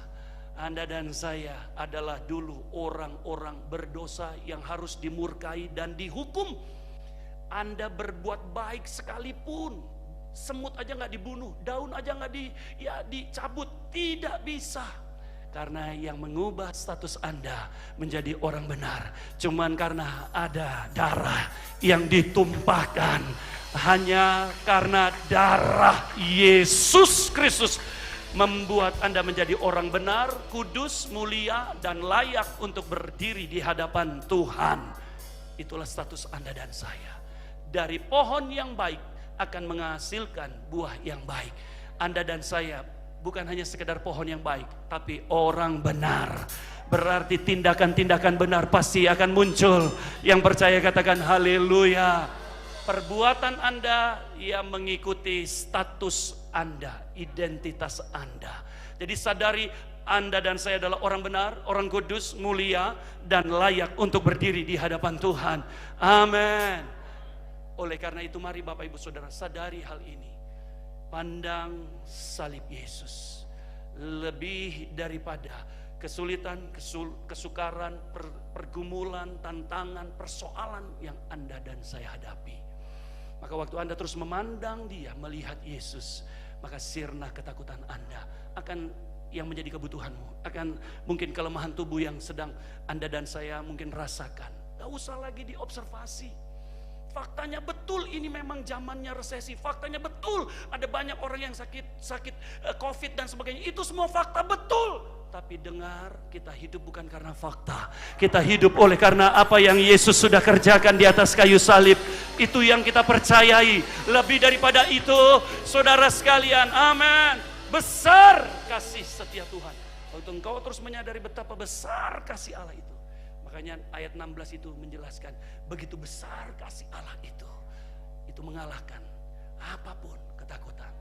Anda dan saya adalah dulu orang-orang berdosa yang harus dimurkai dan dihukum. Anda berbuat baik sekalipun, semut aja nggak dibunuh, daun aja nggak dicabut, tidak bisa. Karena yang mengubah status Anda menjadi orang benar cuman karena ada darah yang ditumpahkan. Hanya karena darah Yesus Kristus membuat Anda menjadi orang benar, kudus, mulia, dan layak untuk berdiri di hadapan Tuhan. Itulah status Anda dan saya. Dari pohon yang baik akan menghasilkan buah yang baik. Anda dan saya bukan hanya sekedar pohon yang baik, tapi orang benar. Berarti tindakan-tindakan benar pasti akan muncul. Yang percaya katakan haleluya. Perbuatan Anda yang mengikuti status Anda, identitas Anda. Jadi sadari Anda dan saya adalah orang benar, orang kudus, mulia, dan layak untuk berdiri di hadapan Tuhan. Amin. Oleh karena itu mari Bapak Ibu Saudara sadari hal ini. Pandang salib Yesus lebih daripada kesulitan, kesukaran, pergumulan, tantangan, persoalan yang Anda dan saya hadapi. Maka waktu Anda terus memandang Dia, melihat Yesus, maka sirna ketakutan Anda akan yang menjadi kebutuhanmu, akan mungkin kelemahan tubuh yang sedang Anda dan saya mungkin rasakan. Gak usah lagi diobservasi. Faktanya betul ini memang zamannya resesi. Faktanya betul ada banyak orang yang sakit COVID dan sebagainya. Itu semua fakta betul. Tapi dengar, kita hidup bukan karena fakta. Kita hidup oleh karena apa yang Yesus sudah kerjakan di atas kayu salib. Itu yang kita percayai. Lebih daripada itu, saudara sekalian, amin. Besar kasih setia Tuhan. Waktu engkau terus menyadari betapa besar kasih Allah itu. Makanya ayat 16 itu menjelaskan, begitu besar kasih Allah itu. Itu mengalahkan apapun ketakutan.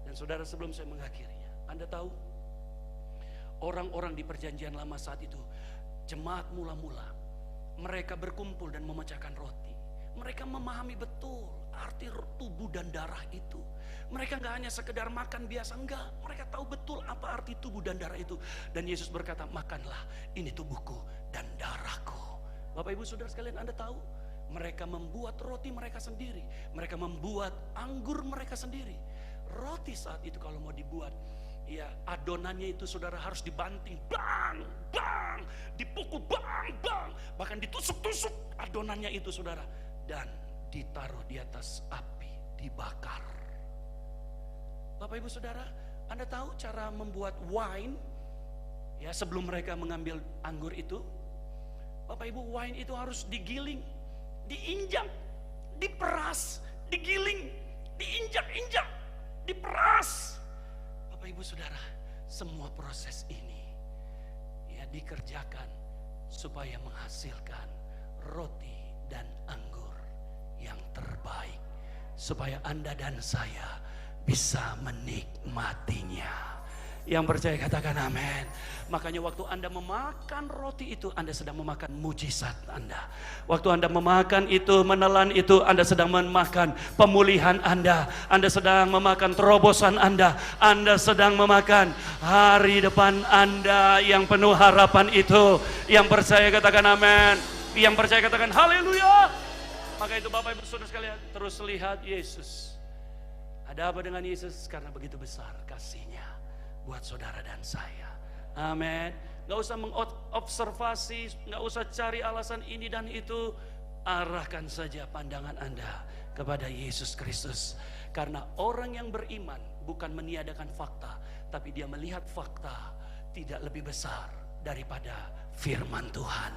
Dan saudara, sebelum saya mengakhirinya, Anda tahu, orang-orang di perjanjian lama saat itu, jemaat mula-mula, mereka berkumpul dan memecahkan roti. Mereka memahami betul arti tubuh dan darah itu. Mereka gak hanya sekedar makan biasa, enggak. Mereka tahu betul apa arti tubuh dan darah itu. Dan Yesus berkata, makanlah, ini tubuhku dan darahku. Bapak ibu saudara sekalian, Anda tahu, mereka membuat roti mereka sendiri. Mereka membuat anggur mereka sendiri. Roti saat itu kalau mau dibuat, ya adonannya itu saudara harus dibanting, bang, bang, dipukul, bang, bang, bahkan ditusuk-tusuk adonannya itu saudara, dan ditaruh di atas api, dibakar. Bapak ibu saudara, Anda tahu cara membuat wine? Ya, sebelum mereka mengambil anggur itu, Bapak ibu, wine itu harus digiling, diinjak, diperas, digiling, diinjak-injak, diperas. Bapak ibu saudara, semua proses ini ya dikerjakan supaya menghasilkan roti dan anggur yang terbaik, supaya Anda dan saya bisa menikmatinya. Yang percaya katakan amin. Makanya waktu Anda memakan roti itu, Anda sedang memakan mujizat Anda. Waktu Anda memakan itu, menelan itu, Anda sedang memakan pemulihan Anda. Anda sedang memakan terobosan Anda. Anda sedang memakan hari depan Anda yang penuh harapan itu. Yang percaya katakan amin. Yang percaya katakan haleluya. Maka itu Bapak Ibu Saudara sekalian, terus lihat Yesus. Ada apa dengan Yesus? Karena begitu besar kasihnya buat saudara dan saya. Amin. Gak usah mengobservasi, gak usah cari alasan ini dan itu. Arahkan saja pandangan Anda kepada Yesus Kristus. Karena orang yang beriman bukan meniadakan fakta, tapi dia melihat fakta tidak lebih besar daripada firman Tuhan.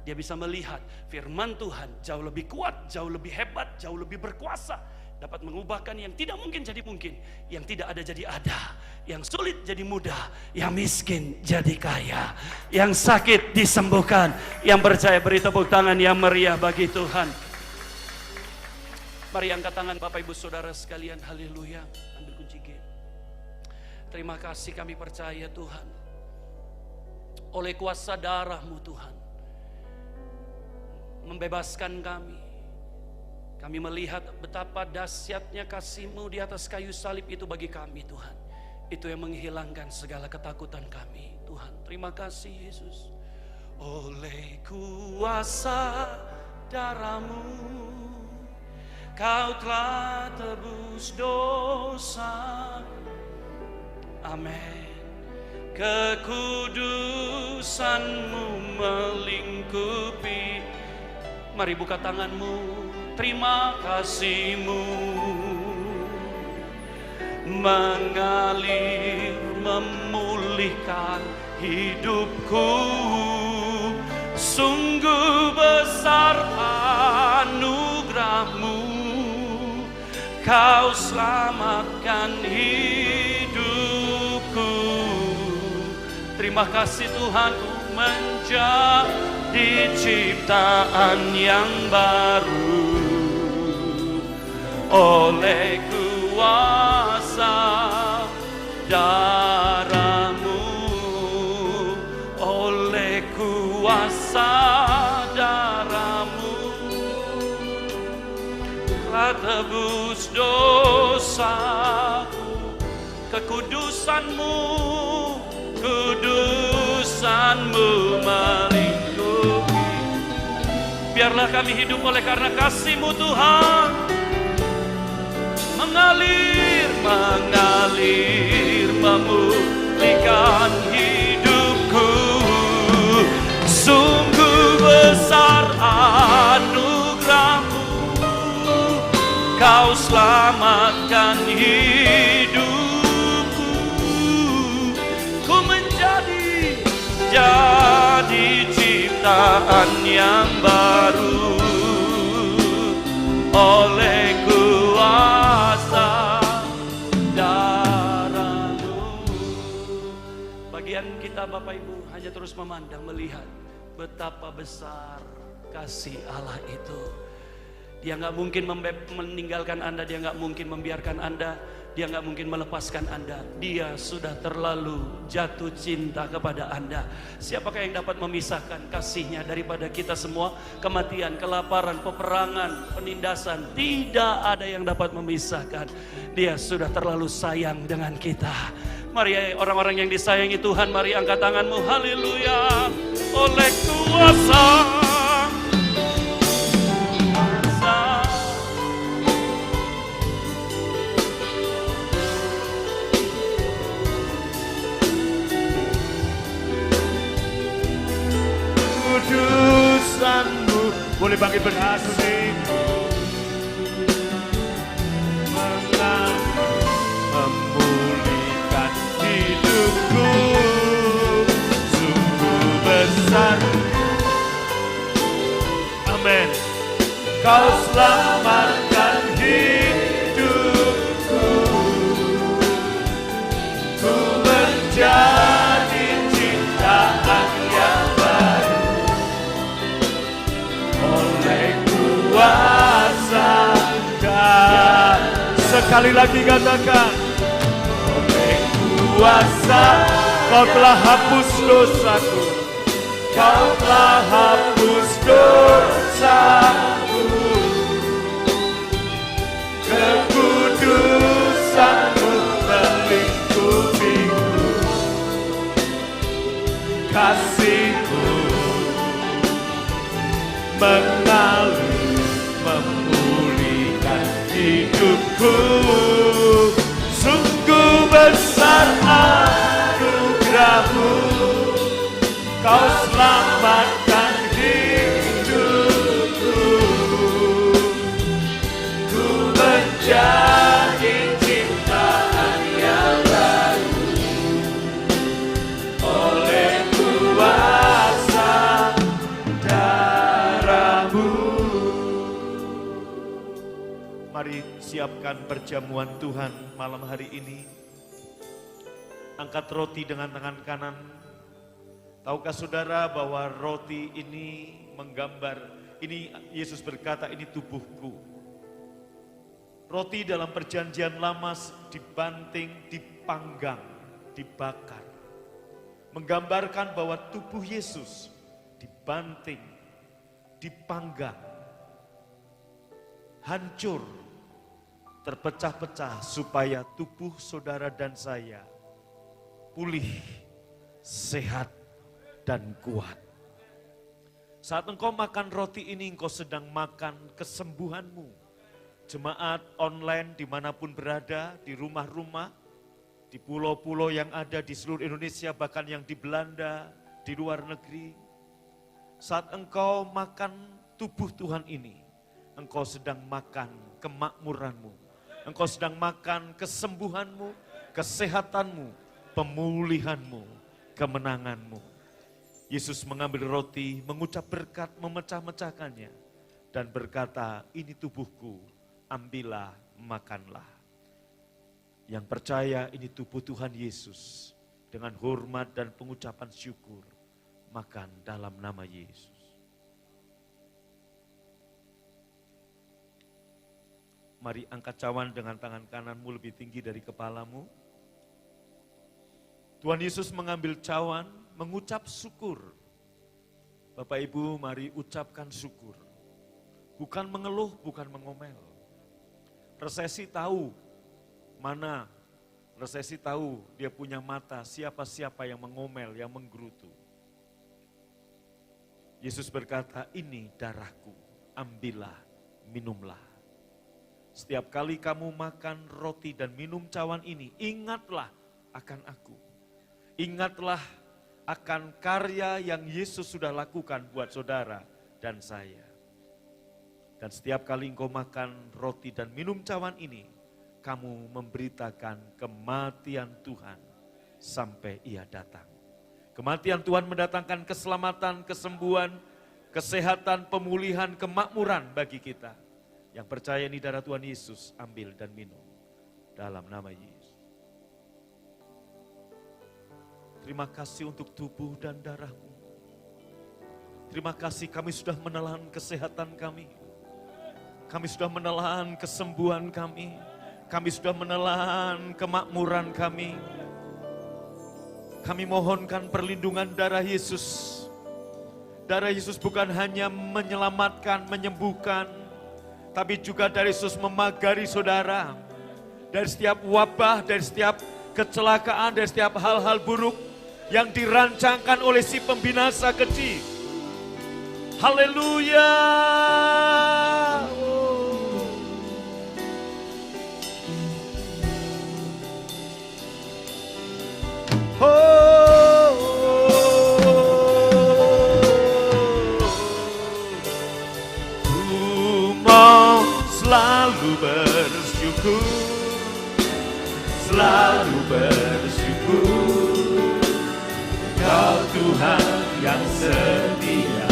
Dia bisa melihat firman Tuhan jauh lebih kuat, jauh lebih hebat, jauh lebih berkuasa. Dapat mengubahkan yang tidak mungkin jadi mungkin, yang tidak ada jadi ada, yang sulit jadi mudah, yang miskin jadi kaya, yang sakit disembuhkan. Yang percaya beri tepuk tangan yang meriah bagi Tuhan. Mari angkat tangan Bapak Ibu Saudara sekalian, haleluya. Ambil kunci G. Terima kasih, kami percaya Tuhan, oleh kuasa darah-Mu Tuhan membebaskan kami. Kami melihat betapa dahsyatnya kasih-Mu di atas kayu salib itu bagi kami Tuhan. Itu yang menghilangkan segala ketakutan kami Tuhan. Terima kasih Yesus. Oleh kuasa darah-Mu Kau telah tebus dosa. Amin. Kekudusan-Mu melingkupi. Mari buka tanganmu. Terima kasih-Mu mengalir, memulihkan hidupku. Sungguh besar anugerah-Mu, Kau selamatkan hidupku. Terima kasih Tuhan, menjadi ciptaan yang baru. Oleh kuasa darah-Mu, oleh kuasa darah-Mu, telah tebus dosaku. Kekudusan-Mu, kudusan-Mu melingkupi. Biarlah kami hidup oleh karena kasih-Mu Tuhan, mengalir, mengalir, memulihkan selamatkan hidupku. Sungguh besar anugerah-Mu, Kau selamatkan hidupku. Ku menjadi ciptaan yang baru oleh kuasa darah-Mu. Bagian kita Bapak Ibu hanya terus memandang, melihat betapa besar kasih Allah itu. Dia nggak mungkin meninggalkan Anda, Dia nggak mungkin membiarkan Anda, Dia nggak mungkin melepaskan Anda. Dia sudah terlalu jatuh cinta kepada Anda. Siapakah yang dapat memisahkan kasih-Nya daripada kita semua? Kematian, kelaparan, peperangan, penindasan, tidak ada yang dapat memisahkan. Dia sudah terlalu sayang dengan kita. Mari orang-orang yang disayangi Tuhan, mari angkat tanganmu, haleluya. Oleh kuasa
kudusan-Mu, boleh bangkit berdiri. Memulihkan hidupku, sungguh besar. Amin. Kau selamatkan hidupku, ku menjadi ciptaan yang baru oleh kuasa dan sekali lagi katakan, oleh kuasa Kau telah hapus dosaku, Kau telah hapus dosaku, kekudusan-Mu melingkupiku, kasih-Mu mengalir memulihkan hidupku. Sungguh besar anugerah-Mu, Kau selamatkan hidupku, ku menjadi ciptaan yang baru oleh kuasa darah-Mu. Mari siapkan perjamuan Tuhan malam hari ini. Angkat roti dengan tangan kanan. Tahukah saudara bahwa roti ini menggambar, ini Yesus berkata, ini tubuhku. Roti dalam perjanjian lama dibanting, dipanggang, dibakar. Menggambarkan bahwa tubuh Yesus dibanting, dipanggang, hancur, terpecah-pecah supaya tubuh saudara dan saya pulih, sehat, dan kuat. Saat engkau makan roti ini, engkau sedang makan kesembuhanmu. Jemaat online dimanapun berada, di rumah-rumah, di pulau-pulau yang ada di seluruh Indonesia, bahkan yang di Belanda, di luar negeri. Saat engkau makan tubuh Tuhan ini, engkau sedang makan kemakmuranmu. Engkau sedang makan kesembuhanmu, kesehatanmu, pemulihanmu, kemenanganmu. Yesus mengambil roti, mengucap berkat, memecah-mecahkannya, dan berkata, ini tubuhku, ambillah, makanlah. Yang percaya ini tubuh Tuhan Yesus, dengan hormat dan pengucapan syukur, makan dalam nama Yesus. Mari angkat cawan dengan tangan kananmu lebih tinggi dari kepalamu. Tuhan Yesus mengambil cawan, mengucap syukur. Bapak Ibu, mari ucapkan syukur. Bukan mengeluh, bukan mengomel. Resesi tahu mana, resesi tahu dia punya mata, siapa-siapa yang mengomel, yang menggerutu. Yesus berkata, ini darahku, ambillah, minumlah. Setiap kali kamu makan roti dan minum cawan ini, ingatlah akan aku. ingatlah akan karya yang Yesus sudah lakukan buat saudara dan saya. Dan setiap kali engkau makan roti dan minum cawan ini, kamu memberitakan kematian Tuhan sampai Ia datang. Kematian Tuhan mendatangkan keselamatan, kesembuhan, kesehatan, pemulihan, kemakmuran bagi kita. Yang percaya ini darah Tuhan Yesus, ambil dan minum dalam nama Yesus. Terima kasih untuk tubuh dan darah-Mu. Terima kasih kami sudah menelan kesehatan kami. Kami sudah menelan kesembuhan kami. Kami sudah menelan kemakmuran kami. Kami mohonkan perlindungan darah Yesus. Darah Yesus bukan hanya menyelamatkan, menyembuhkan, tapi juga darah Yesus memagari saudara. Dari setiap wabah, dari setiap kecelakaan, dari setiap hal-hal buruk yang dirancangkan oleh si pembinasa keji. Haleluya. Ku mau selalu bersyukur, selalu bersyukur. Kau Tuhan yang setia,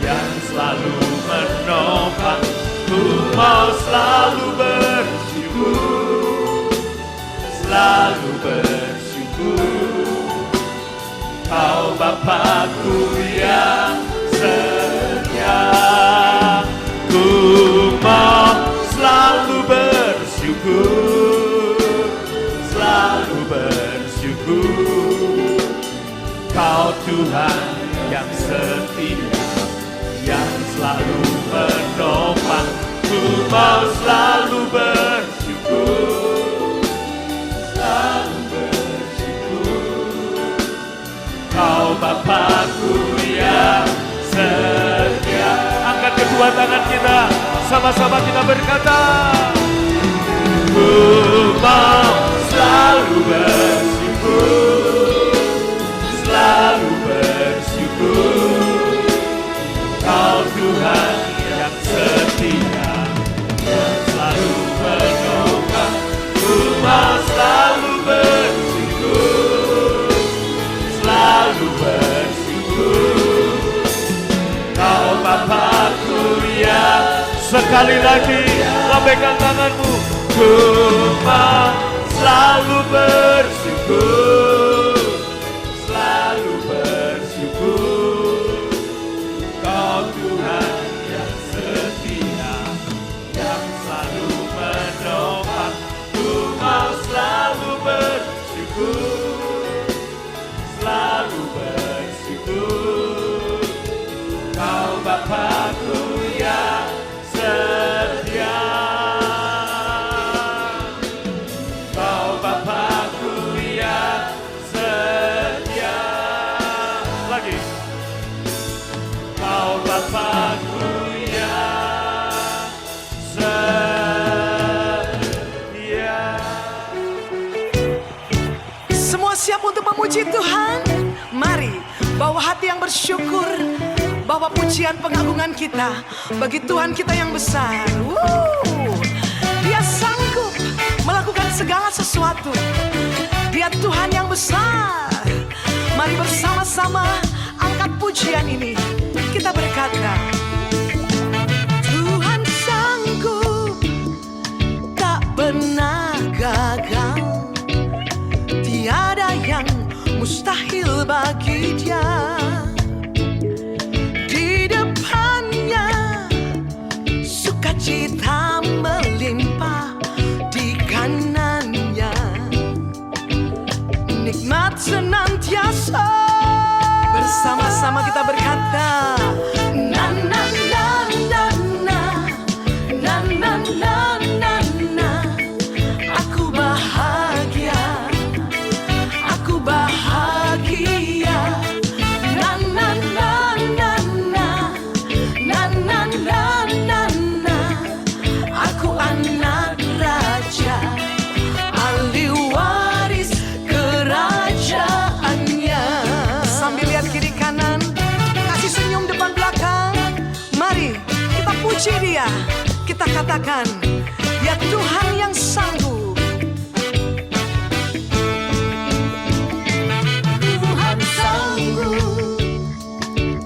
yang selalu menopang. Ku mau selalu bersyukur, selalu bersyukur. Kau Bapa-Ku yang setia. Ku mau selalu bersyukur, selalu bersyukur. Kau Tuhan yang setia, yang selalu menopang. Ku mau selalu bersyukur, selalu bersyukur. Kau Bapa-Ku yang setia. Angkat kedua tangan kita, sama-sama kita berkata, ku mau selalu bersyukur, selalu bersyukur. Kau Tuhan yang setia, yang selalu menopang. Ku mau selalu bersyukur, selalu bersyukur. Kau Bapa-Ku yang, sekali lagi lambaikan tanganmu. Ku mau selalu bersyukur, selalu bersyukur. Kau Tuhan yang setia, yang selalu menopang. Ku mau selalu bersyukur, selalu bersyukur. Kau Bapa-Ku yang setia. Kau Bapa-Ku yang setia. Lagi. Kau Bapa-Ku yang setia.
Semua siap untuk memuji Tuhan? Mari bawa hati yang bersyukur, bawa pujian pengagungan kita bagi Tuhan kita yang besar. Dia sanggup melakukan segala sesuatu. Dia Tuhan yang besar. Mari bersama-sama angkat pujian ini. Kita berkata, Tuhan sanggup, tak pernah gagal. Tiada yang mustahil bagi Dia. Di depannya sukacita melimpah, di kanannya nikmat senantiasa. Bersama-sama kita berkata, na na na na na na na na na na. Aku bahagia, aku bahagia. Na na na na na na na na na na. Aku anak raja, ahli waris kerajaan. katakan, ya Tuhan yang sanggup.
Tuhan sanggup,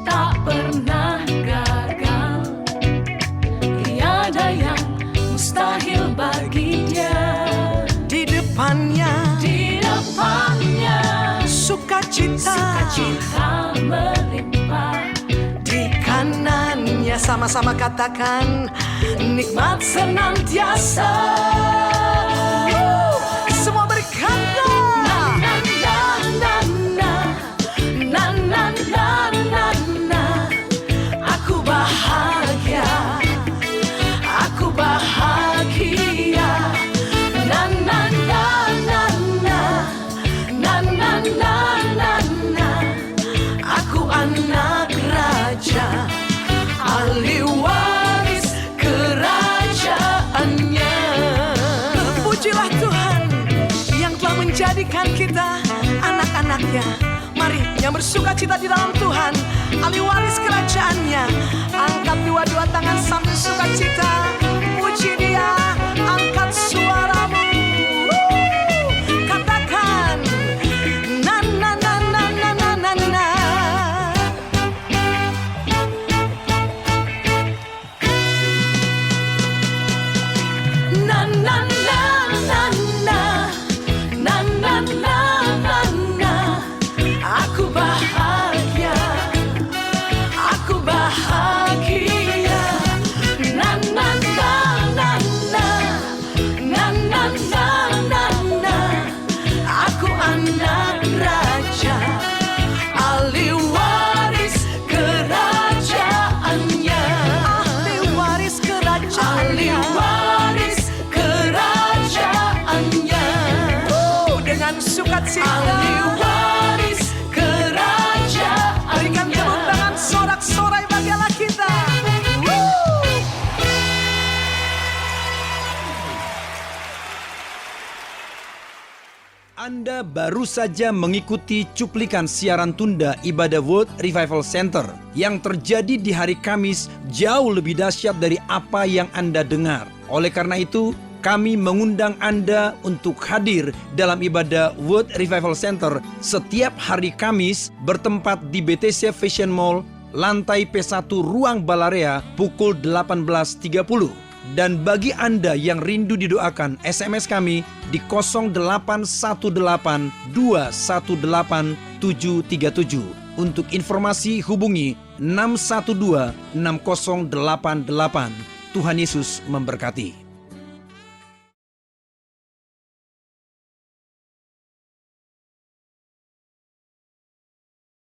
tak pernah gagal. Tiada yang mustahil baginya.
Di depannya sukacita
melimpah.
Di kanannya sama-sama katakan, nikmat senantiasa. Semua berkata,
Na na na na na na na na.
aku bahagia, aku bahagia.
Na na na na na na na na na na.
Aku anak raja, ahli waris kerajaannya. Pujilah Tuhan yang telah menjadikan kita anak-anaknya. Mari yang bersuka cita di dalam Tuhan, ahli waris kerajaannya, angkat dua-dua tangan sambil suka cita. Puji Dia, angkat suaramu. Katakan, na na na na na na na na.
Na na na na na na na na na na.
Aku bahagia, aku bahagia.
Na na na na na na na na na na.
Aku anak raja, ahli waris kerajaannya. Ahli waris kerajaannya. Ahli waris kerajaannya. Dengan sukacita. Ahli waris kerajaannya. Berikan tepuk tangan sorak-sorai bagi Allah kita. Anda baru saja mengikuti cuplikan siaran tunda ibadah World Revival Center yang terjadi di hari Kamis jauh lebih dahsyat dari apa yang Anda dengar. Oleh karena itu, kami mengundang Anda untuk hadir dalam ibadah World Revival Center setiap hari Kamis bertempat di BTC Fashion Mall, lantai P1 Ruang Balarea pukul 18.30. Dan bagi Anda yang rindu didoakan, SMS kami di 0818218737. Untuk informasi hubungi 6126088. Tuhan Yesus memberkati.